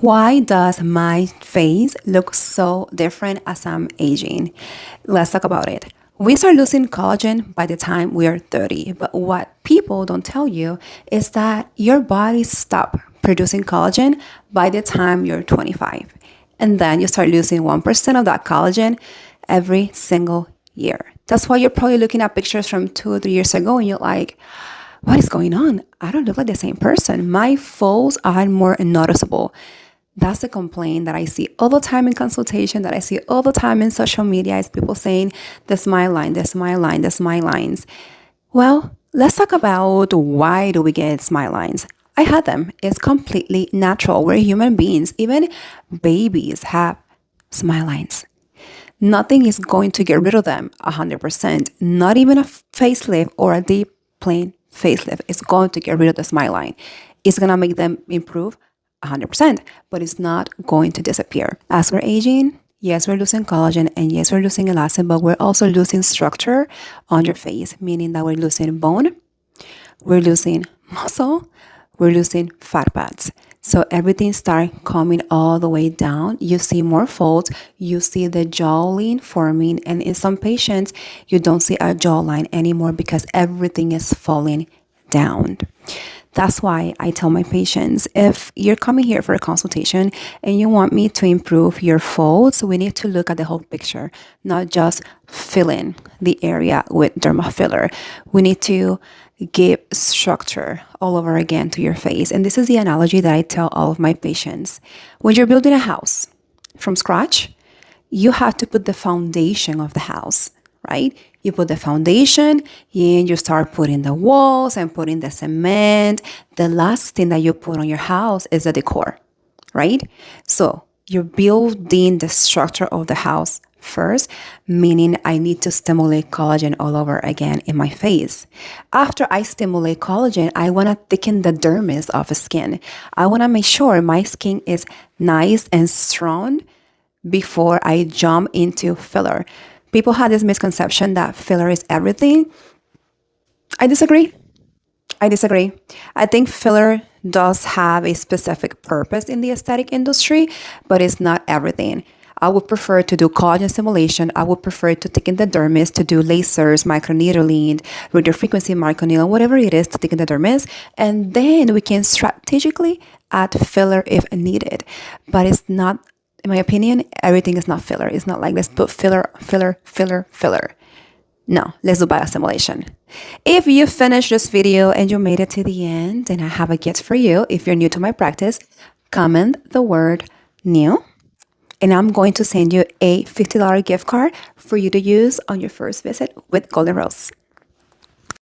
Why does my face look so different as I'm aging? Let's talk about it. We start losing collagen by the time we are 30, but what people don't tell you is that your body stops producing collagen by the time you're 25. And then you start losing 1% of that collagen every single year. That's why you're probably looking at pictures from 2 or 3 years ago and you're like, what is going on? I don't look like the same person. My folds are more noticeable. That's the complaint that I see all the time in consultation, that I see all the time in social media, is people saying, the smile line, the smile line, the smile lines. Well, let's talk about why do we get smile lines. I had them. It's completely natural. We're human beings. Even babies have smile lines. Nothing is going to get rid of them 100%. Not even a facelift or a deep plain facelift is going to get rid of the smile line. It's going to make them improve 100%, but it's not going to disappear. As we're aging, yes, we're losing collagen and yes, we're losing elastin, but we're also losing structure on your face, meaning that we're losing bone, we're losing muscle, we're losing fat pads. So everything starts coming all the way down. You see more folds, you see the jawline forming, and in some patients, you don't see a jawline anymore because everything is falling down. That's why I tell my patients, if you're coming here for a consultation and you want me to improve your folds, we need to look at the whole picture, not just filling the area with derma filler. We need to give structure all over again to your face. And this is the analogy that I tell all of my patients. When you're building a house from scratch, you have to put the foundation of the house, right? You put the foundation and you start putting the walls and putting the cement. The last thing that you put on your house is the decor, right? So you're building the structure of the house first, meaning I need to stimulate collagen all over again in my face. After I stimulate collagen, I want to thicken the dermis of the skin. I want to make sure my skin is nice and strong before I jump into filler. People have this misconception that filler is everything. I disagree. I think filler does have a specific purpose in the aesthetic industry, but it's not everything. I would prefer to do collagen stimulation. I would prefer to thicken the dermis, to do lasers, microneedling, radiofrequency microneedling, whatever it is to thicken the dermis. And then we can strategically add filler if needed. But it's not, in my opinion, everything is not filler. It's not like let's put filler. No, let's do biostimulation. If you finished this video and you made it to the end, then I have a gift for you. If you're new to my practice, comment the word new, and I'm going to send you a $50 gift card for you to use on your first visit with Golden Rose.